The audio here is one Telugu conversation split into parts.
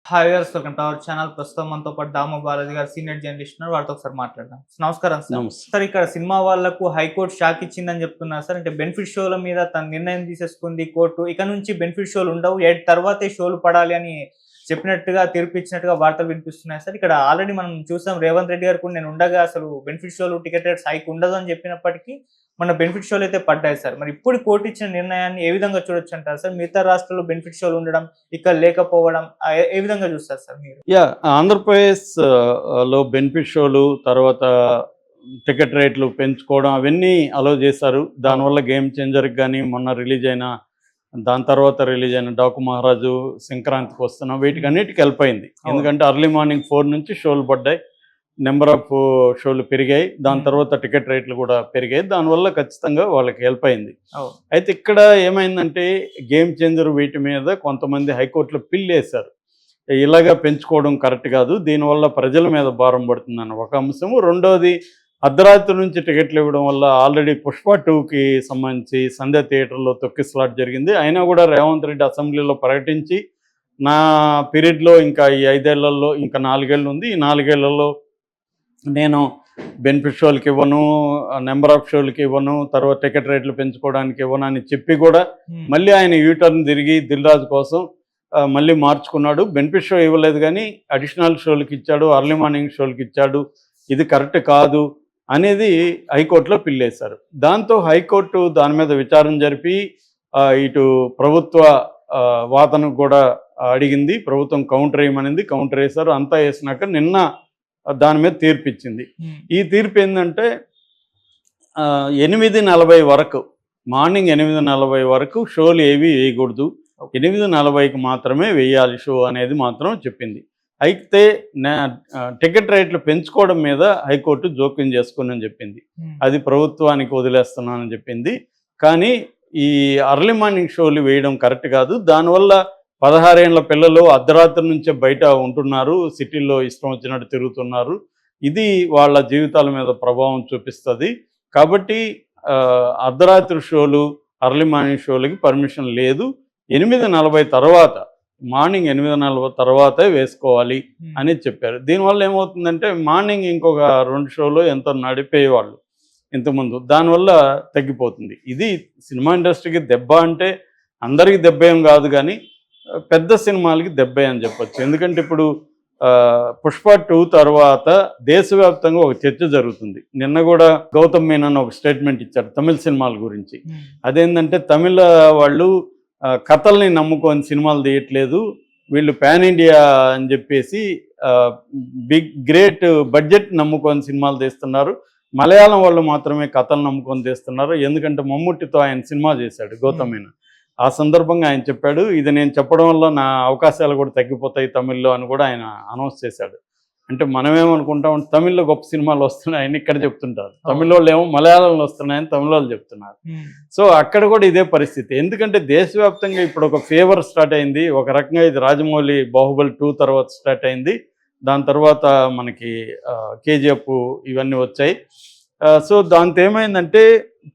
Hi viewers, welcome to our channel. ప్రస్తుతం మనతో పాటు దాము బాలాజీ గారు సీనియర్ జర్నలిస్ట్ ఉన్నారు. వారితో ఒకసారి మాట్లాడదాం. నమస్కారం సార్. నమస్తే. సార్, ఇక్కడ సినిమా వాళ్ళకు హైకోర్టు షాక్ ఇచ్చిందని చెప్తున్నారు సార్. అంటే బెనిఫిట్ షోల మీద తన నిర్ణయం తీసేసుకుంది కోర్టు. ఇక నుంచి బెనిఫిట్ షోలు ఉండవు, 8 తర్వాతే షోలు పడాలి అని చెప్పినట్టుగా తీర్పు ఇచ్చినట్టుగా వార్తలు వినిపిస్తున్నాయి సార్. ఇక్కడ ఆల్రెడీ మనం చూసాం, రేవంత్ రెడ్డి గారు కూడా నేను ఉండగా అసలు బెనిఫిట్ షోలు టికెట్ రేట్స్ హైక్ ఉండదు అని చెప్పినప్పటికీ మన బెనిఫిట్ షోలు అయితే పడ్డాయి సార్. మరి ఇప్పుడు కోర్టు ఇచ్చిన నిర్ణయాన్ని ఏ విధంగా చూడొచ్చు అంటారు సార్? మిగతా రాష్ట్రాల్లో బెనిఫిట్ షోలు ఉండడం, ఇక్కడ లేకపోవడం ఏ విధంగా చూస్తారు సార్ మీరు? ఆంధ్రప్రదేశ్ లో బెనిఫిట్ షోలు తర్వాత టికెట్ రేట్లు పెంచుకోవడం అవన్నీ అలో చేశారు. దానివల్ల గేమ్ చేంజర్కి కానీ మొన్న దాని తర్వాత రిలీజ్ అయిన డాకు మహారాజు, సంక్రాంతికి వస్తున్న వీటికి అన్నిటికి హెల్ప్ అయింది. ఎందుకంటే అర్లీ మార్నింగ్ 4 నుంచి షోలు పడ్డాయి, నెంబర్ ఆఫ్ షోలు పెరిగాయి, దాని తర్వాత టికెట్ రేట్లు కూడా పెరిగాయి. దానివల్ల ఖచ్చితంగా వాళ్ళకి హెల్ప్ అయింది. అయితే ఇక్కడ ఏమైందంటే గేమ్ చేంజర్ వీటి మీద కొంతమంది హైకోర్టులో పిల్ వేశారు. ఇలాగా పెంచుకోవడం కరెక్ట్ కాదు, దీనివల్ల ప్రజల మీద భారం పడుతుందని ఒక అంశము. రెండోది, అర్ధరాత్రి నుంచి టికెట్లు ఇవ్వడం వల్ల ఆల్రెడీ పుష్ప 2కి సంబంధించి సంధ్య థియేటర్లో తొక్కిసలాట్ జరిగింది. అయినా కూడా రేవంత్ రెడ్డి అసెంబ్లీలో ప్రకటించి నా పీరియడ్లో ఇంకా ఈ 5 ఏళ్లలో ఇంకా 4 ఏళ్ళు ఉంది, ఈ 4 ఏళ్లలో నేను బెనిఫిట్ షోలకి ఇవ్వను, నెంబర్ ఆఫ్ షోలకి ఇవ్వను, తర్వాత టికెట్ రేట్లు పెంచుకోవడానికి ఇవ్వను అని చెప్పి కూడా మళ్ళీ ఆయన యూటర్న్ తిరిగి దిల్ రాజు కోసం మళ్ళీ మార్చుకున్నాడు. బెనిఫిట్ షో ఇవ్వలేదు కానీ అడిషనల్ షోలకి ఇచ్చాడు, అర్లీ మార్నింగ్ షోలకి ఇచ్చాడు. ఇది కరెక్ట్ కాదు అనేది హైకోర్టులో పిల్లేశారు. దాంతో హైకోర్టు దాని మీద విచారణ జరిపి ఇటు ప్రభుత్వ వాదన కూడా అడిగింది. ప్రభుత్వం కౌంటర్ వేయమనింది, కౌంటర్ వేశారు. అంతా వేసినాక నిన్న దాని మీద తీర్పు ఇచ్చింది. ఈ తీర్పు ఏంటంటే 8:40 వరకు, మార్నింగ్ 8:40 వరకు షోలు ఏవి వేయకూడదు, 8:40కి మాత్రమే వేయాలి షో అనేది మాత్రం చెప్పింది. అయితే టికెట్ రేట్లు పెంచుకోవడం మీద హైకోర్టు జోక్యం చేసుకుని చెప్పింది. అది ప్రభుత్వానికి వదిలేస్తున్నానని చెప్పింది. కానీ ఈ అర్లీ మార్నింగ్ షోలు వేయడం కరెక్ట్ కాదు. దానివల్ల 16 ఏళ్ల పిల్లలు అర్ధరాత్రి నుంచే బయట ఉంటున్నారు, సిటీల్లో ఇష్టం వచ్చినట్టు తిరుగుతున్నారు. ఇది వాళ్ళ జీవితాల మీద ప్రభావం చూపిస్తుంది. కాబట్టి అర్ధరాత్రి షోలు, అర్లీ మార్నింగ్ షోలకి పర్మిషన్ లేదు. 8:40 తర్వాత, మార్నింగ్ 8:40 తర్వాతే వేసుకోవాలి అని చెప్పారు. దీనివల్ల ఏమవుతుందంటే మార్నింగ్ ఇంకొక 2 షోలు ఎంతో నడిపేవాళ్ళు ఇంతకుముందు, దానివల్ల తగ్గిపోతుంది. ఇది సినిమా ఇండస్ట్రీకి దెబ్బ. అంటే అందరికీ దెబ్బ ఏం కాదు కానీ పెద్ద సినిమాలకి దెబ్బే అని చెప్పొచ్చు. ఎందుకంటే ఇప్పుడు పుష్ప 2 తర్వాత దేశవ్యాప్తంగా ఒక చర్చ జరుగుతుంది. నిన్న కూడా గౌతమ్ మీనన్ ఒక స్టేట్మెంట్ ఇచ్చారు తమిళ సినిమాల గురించి. అదేంటంటే తమిళ వాళ్ళు కథల్ని నమ్ముకొని సినిమాలు తీయట్లేదు, వీళ్ళు పాన్ ఇండియా అని చెప్పేసి గ్రేట్ బడ్జెట్ నమ్ముకొని సినిమాలు తీస్తున్నారు, మలయాళం వాళ్ళు మాత్రమే కథలు నమ్ముకొని తీస్తున్నారు. ఎందుకంటే మమ్ముట్టితో ఆయన సినిమా చేశాడు గౌతమ్ మీనన్. ఆ సందర్భంగా ఆయన చెప్పాడు, ఇది నేను చెప్పడం వల్ల నా అవకాశాలు కూడా తగ్గిపోతాయి తమిళ్లో అని కూడా ఆయన అనౌన్స్ చేశాడు. అంటే మనమేమనుకుంటాం, తమిళ్లో గొప్ప సినిమాలు వస్తున్నాయని ఇక్కడ చెప్తుంటారు, తమిళ వాళ్ళు ఏమో మలయాళంలో వస్తున్నాయని తమిళ వాళ్ళు చెప్తున్నారు. సో అక్కడ కూడా ఇదే పరిస్థితి. ఎందుకంటే దేశవ్యాప్తంగా ఇప్పుడు ఒక ఫీవర్ స్టార్ట్ అయింది. ఒక రకంగా ఇది రాజమౌళి బాహుబలి 2 తర్వాత స్టార్ట్ అయింది. దాని తర్వాత మనకి KGF ఇవన్నీ వచ్చాయి. సో దాంతో ఏమైందంటే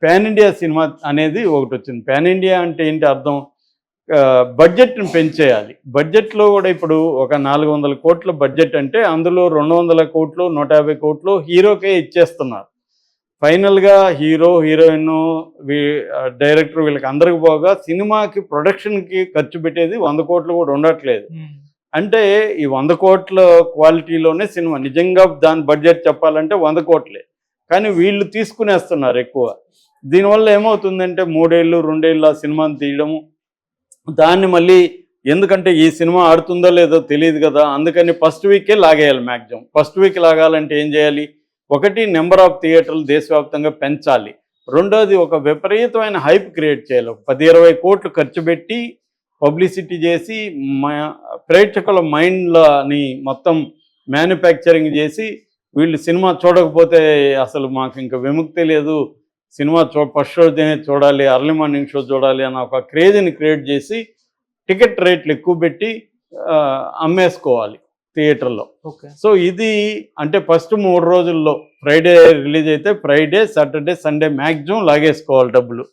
పాన్ ఇండియా సినిమా అనేది ఒకటి వచ్చింది. పాన్ ఇండియా అంటే ఏంటి అర్థం? బడ్జెట్ని పెంచేయాలి. బడ్జెట్లో కూడా ఇప్పుడు ఒక 400 కోట్ల బడ్జెట్ అంటే అందులో 200 కోట్లు 150 కోట్లు హీరోకే ఇచ్చేస్తున్నారు. ఫైనల్గా హీరో, హీరోయిన్, డైరెక్టర్ వీళ్ళకి అందరికి పోగా సినిమాకి ప్రొడక్షన్కి ఖర్చు పెట్టేది 100 కోట్లు కూడా ఉండట్లేదు. అంటే ఈ 100 కోట్ల క్వాలిటీలోనే సినిమా, నిజంగా దాని బడ్జెట్ చెప్పాలంటే 100 కోట్లే, కానీ వీళ్ళు తీసుకునేస్తున్నారు ఎక్కువ. దీనివల్ల ఏమవుతుందంటే 3 ఏళ్ళు 2 ఏళ్ళు ఆ సినిమాని తీయడము, దాన్ని మళ్ళీ ఎందుకంటే ఈ సినిమా ఆడుతుందో లేదో తెలియదు కదా, అందుకని ఫస్ట్ వీకే లాగేయాలి. మ్యాక్సిమం ఫస్ట్ వీక్ లాగాలంటే ఏం చేయాలి? ఒకటి, నెంబర్ ఆఫ్ థియేటర్లు దేశవ్యాప్తంగా పెంచాలి. రెండోది, ఒక విపరీతమైన హైప్ క్రియేట్ చేయాలి. 10-20 కోట్లు ఖర్చు పెట్టి పబ్లిసిటీ చేసి ప్రేక్షకుల మైండ్లని మొత్తం మ్యానుఫ్యాక్చరింగ్ చేసి, వీళ్ళు సినిమా చూడకపోతే అసలు మాకు ఇంకా విముక్తి లేదు, సినిమా ఫస్ట్ షో చూడాలి, అర్లీ మార్నింగ్ షో చూడాలి అన్న ఒక క్రేజ్ని క్రియేట్ చేసి టికెట్ రేట్లు ఎక్కువ పెట్టి అమ్మేసుకోవాలి. థియేటర్లో. ఓకే. సో ఇది అంటే ఫస్ట్ 3 రోజుల్లో ఫ్రైడే రిలీజ్ అయితే ఫ్రైడే, సాటర్డే, సండే మ్యాక్సిమం లాగేసుకోవాలి డబ్బులు.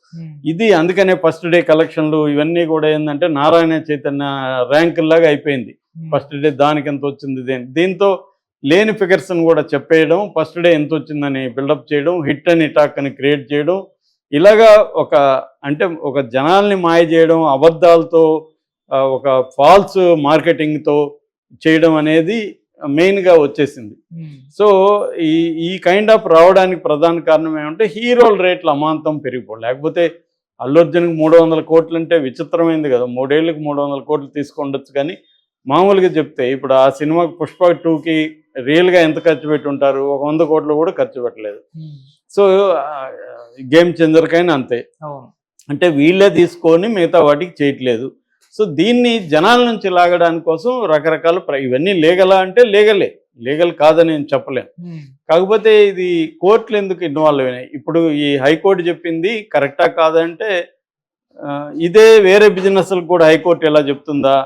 ఇది అందుకనే ఫస్ట్ డే కలెక్షన్లు ఇవన్నీ కూడా ఏంటంటే నారాయణ చైతన్య ర్యాంకుల్లాగా అయిపోయింది. ఫస్ట్ డే దానికి ఎంత వచ్చింది, దీంతో లేని ఫిగర్స్ని కూడా చెప్పేయడం, ఫస్ట్ డే ఎంత వచ్చిందని బిల్డప్ చేయడం, హిట్ అని టాక్ అని క్రియేట్ చేయడం, ఇలాగా ఒక జనాల్ని మాయ చేయడం, అబద్ధాలతో ఒక ఫాల్స్ మార్కెటింగ్తో చేయడం అనేది మెయిన్గా వచ్చేసింది. సో ఈ కైండ్ ఆఫ్ రావడానికి ప్రధాన కారణం ఏమంటే హీరోల రేట్లు అమాంతం పెరిగిపోయి, లేకపోతే అల్లు అర్జున్కి 300 కోట్లు అంటే విచిత్రమైంది కదా, 3 ఏళ్ళకి 300 కోట్లు తీసుకుండొచ్చు. కానీ మామూలుగా చెప్తే ఇప్పుడు ఆ సినిమాకి పుష్ప 2కి రియల్గా ఎంత ఖర్చు పెట్టి ఉంటారు, 100 కోట్లు కూడా ఖర్చు పెట్టలేదు. సో గేమ్ చేంజర్కైనా అంతే, అంటే వీళ్ళే తీసుకొని మిగతా వాటికి చేయట్లేదు. సో దీన్ని జనాల నుంచి లాగడానికి కోసం రకరకాల ఇవన్నీ లీగలా అంటే లీగల్ కాదని నేను చెప్పలేను. కాకపోతే ఇది కోర్టులు ఎందుకు ఇన్వాల్వ్ అయినాయి, ఇప్పుడు ఈ హైకోర్టు చెప్పింది కరెక్టా కాదంటే ఇదే వేరే బిజినెస్లకు కూడా హైకోర్టు ఎలా చెప్తుందా,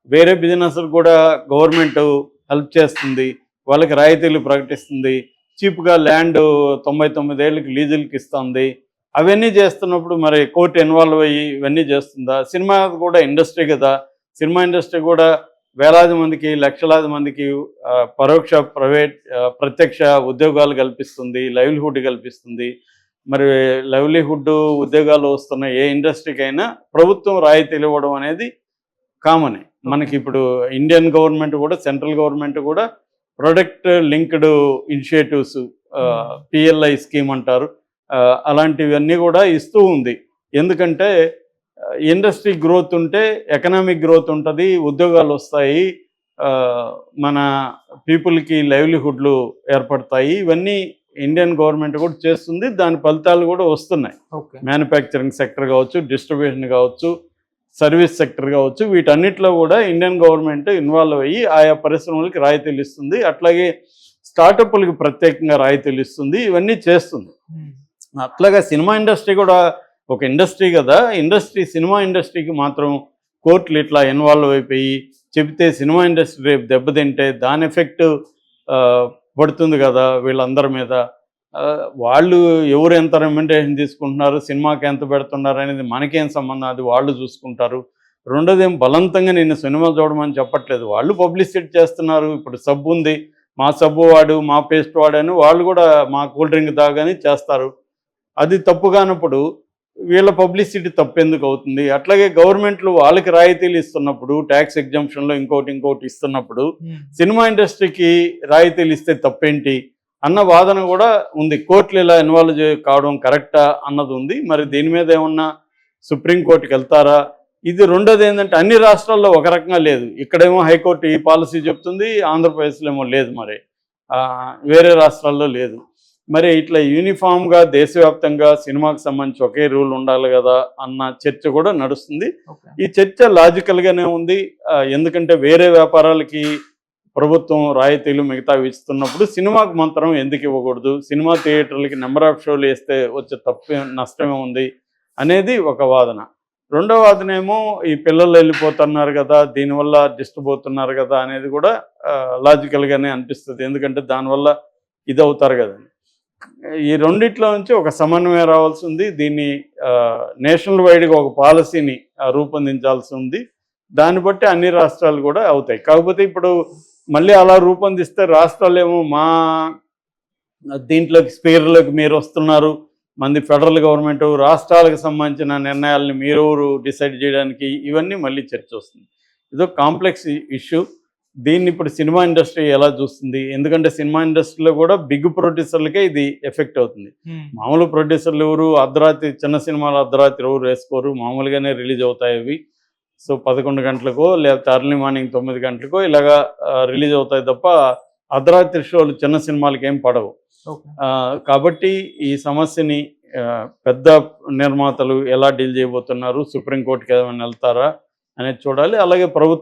వేరే బిజినెస్లకు కూడా గవర్నమెంట్ హెల్ప్ చేస్తుంది, వాళ్ళకి రాయితీలు ప్రకటిస్తుంది, చీప్గా ల్యాండ్ 99 ఏళ్ళకి లీజులకి ఇస్తుంది, అవన్నీ చేస్తున్నప్పుడు మరి కోర్టు ఇన్వాల్వ్ అయ్యి ఇవన్నీ చేస్తుందా? సినిమా కూడా ఇండస్ట్రీ కదా, సినిమా ఇండస్ట్రీ కూడా వేలాది మందికి లక్షలాది మందికి పరోక్ష ప్రత్యక్ష ఉద్యోగాలు కల్పిస్తుంది, లైవ్లీహుడ్ కల్పిస్తుంది. మరి లైవ్లీహుడ్ ఉద్యోగాలు వస్తున్న ఏ ఇండస్ట్రీకైనా ప్రభుత్వం రాయితీలు ఇవ్వడం అనేది కామనే. మనకి ఇప్పుడు ఇండియన్ గవర్నమెంట్ కూడా, సెంట్రల్ గవర్నమెంట్ కూడా product linked initiatives, PLI scheme అంటారు, అలాంటివన్నీ కూడా ఇస్తూ ఉంది. ఎందుకంటే ఇండస్ట్రీ గ్రోత్ ఉంటే ఎకనామిక్ గ్రోత్ ఉంటుంది, ఉద్యోగాలు వస్తాయి, మన పీపుల్కి లైవ్లీహుడ్లు ఏర్పడతాయి. ఇవన్నీ ఇండియన్ గవర్నమెంట్ కూడా చేస్తుంది, దాని ఫలితాలు కూడా వస్తున్నాయి. మ్యానుఫ్యాక్చరింగ్ సెక్టర్ కావచ్చు, డిస్ట్రిబ్యూషన్ కావచ్చు, సర్వీస్ సెక్టర్ కావచ్చు, వీటన్నిటిలో కూడా ఇండియన్ గవర్నమెంట్ ఇన్వాల్వ్ అయ్యి ఆయా పరిశ్రమలకి రాయితీలు ఇస్తుంది, అట్లాగే స్టార్టప్లకి ప్రత్యేకంగా రాయితీలు ఇస్తుంది, ఇవన్నీ చేస్తుంది. అట్లాగా సినిమా ఇండస్ట్రీ కూడా ఒక ఇండస్ట్రీ కదా, సినిమా ఇండస్ట్రీకి మాత్రం కోర్టులు ఇట్లా ఇన్వాల్వ్ అయిపోయి చెబితే సినిమా ఇండస్ట్రీ రేపు దెబ్బతింటే దాని ఎఫెక్ట్ పడుతుంది కదా వీళ్ళందరి మీద. వాళ్ళు ఎవరు ఎంత రెమ్యునరేషన్ తీసుకుంటున్నారు, సినిమాకి ఎంత పెడుతున్నారు అనేది మనకేం సంబంధం, అది వాళ్ళు చూసుకుంటారు. రెండోదేం బలవంతంగా నేను సినిమా చూడమని చెప్పట్లేదు, వాళ్ళు పబ్లిసిటీ చేస్తున్నారు. ఇప్పుడు సబ్బు ఉంది, మా సబ్బు వాడు, మా పేస్ట్ వాడని వాళ్ళు కూడా మా కూల్ డ్రింక్ తాగని చేస్తారు. అది తప్పు కానప్పుడు వీళ్ళ పబ్లిసిటీ తప్పెందుకు అవుతుంది? అట్లాగే గవర్నమెంట్లు వాళ్ళకి రాయితీలు ఇస్తున్నప్పుడు, ట్యాక్స్ ఎగ్జంప్షన్లో ఇంకోటి ఇస్తున్నప్పుడు సినిమా ఇండస్ట్రీకి రాయితీలు ఇస్తే తప్పేంటి అన్న వాదన కూడా ఉంది. కోర్టులు ఇలా ఇన్వాల్వ్ కావడం కరెక్టా అన్నది ఉంది. మరి దీని మీద ఏమన్నా సుప్రీంకోర్టుకి వెళ్తారా? ఇది రెండోది ఏంటంటే అన్ని రాష్ట్రాల్లో ఒక రకంగా లేదు. ఇక్కడేమో హైకోర్టు ఈ పాలసీ చెప్తుంది, ఆంధ్రప్రదేశ్లో ఏమో లేదు, మరి వేరే రాష్ట్రాల్లో లేదు. మరి ఇట్లా యూనిఫామ్గా దేశవ్యాప్తంగా సినిమాకి సంబంధించి ఒకే రూల్ ఉండాలి కదా అన్న చర్చ కూడా నడుస్తుంది. ఈ చర్చ లాజికల్గానే ఉంది, ఎందుకంటే వేరే వ్యాపారాలకి ప్రభుత్వం రాయితీలు మిగతావి ఇస్తున్నప్పుడు సినిమాకు మాత్రం ఎందుకు ఇవ్వకూడదు, సినిమా థియేటర్లకి నెంబర్ ఆఫ్ షోలు వేస్తే వచ్చే నష్టమే ఉంది అనేది ఒక వాదన. రెండో వాదనేమో ఈ పిల్లలు వెళ్ళిపోతున్నారు కదా, దీనివల్ల డిస్టర్బ్ అవుతున్నారు కదా అనేది కూడా లాజికల్గానే అనిపిస్తుంది, ఎందుకంటే దానివల్ల ఇది అవుతారు కదండి. ఈ రెండిట్లో నుంచి ఒక సమన్వయం రావాల్సి ఉంది. దీన్ని నేషనల్ వైడ్గా ఒక పాలసీని రూపొందించాల్సి ఉంది. దాన్ని బట్టి అన్ని రాష్ట్రాలు కూడా అవుతాయి. కాకపోతే ఇప్పుడు మళ్ళీ అలా రూపొందిస్తే రాష్ట్రాలు ఏమో మా దీంట్లోకి స్పీర్లోకి మీరు వస్తున్నారు, మంది ఫెడరల్ గవర్నమెంట్ రాష్ట్రాలకు సంబంధించిన నిర్ణయాలని మీరెవరు డిసైడ్ చేయడానికి, ఇవన్నీ మళ్ళీ చర్చ వస్తుంది. ఇదో కాంప్లెక్స్ ఇష్యూ. దీన్ని ఇప్పుడు సినిమా ఇండస్ట్రీ ఎలా చూస్తుంది, ఎందుకంటే సినిమా ఇండస్ట్రీలో కూడా బిగ్ ప్రొడ్యూసర్లకే ఇది ఎఫెక్ట్ అవుతుంది. మామూలు ప్రొడ్యూసర్లు ఎవరు అర్ధరాత్రి చిన్న సినిమాలు అర్ధరాత్రి ఎవరు వేసుకోరు, మామూలుగానే రిలీజ్ అవుతాయి అవి. సో 11 గంటలకో లేకపోతే అర్లీ మార్నింగ్ 9 గంటలకో ఇలాగా రిలీజ్ అవుతాయి తప్ప అర్ధరాత్రి షోలు చిన్న సినిమాలకి ఏం పడవు. కాబట్టి ఈ సమస్యని పెద్ద నిర్మాతలు ఎలా డీల్ చేయబోతున్నారు, సుప్రీంకోర్టుకి ఏమైనా వెళ్తారా అనేది చూడాలి. అలాగే ప్రభుత్వం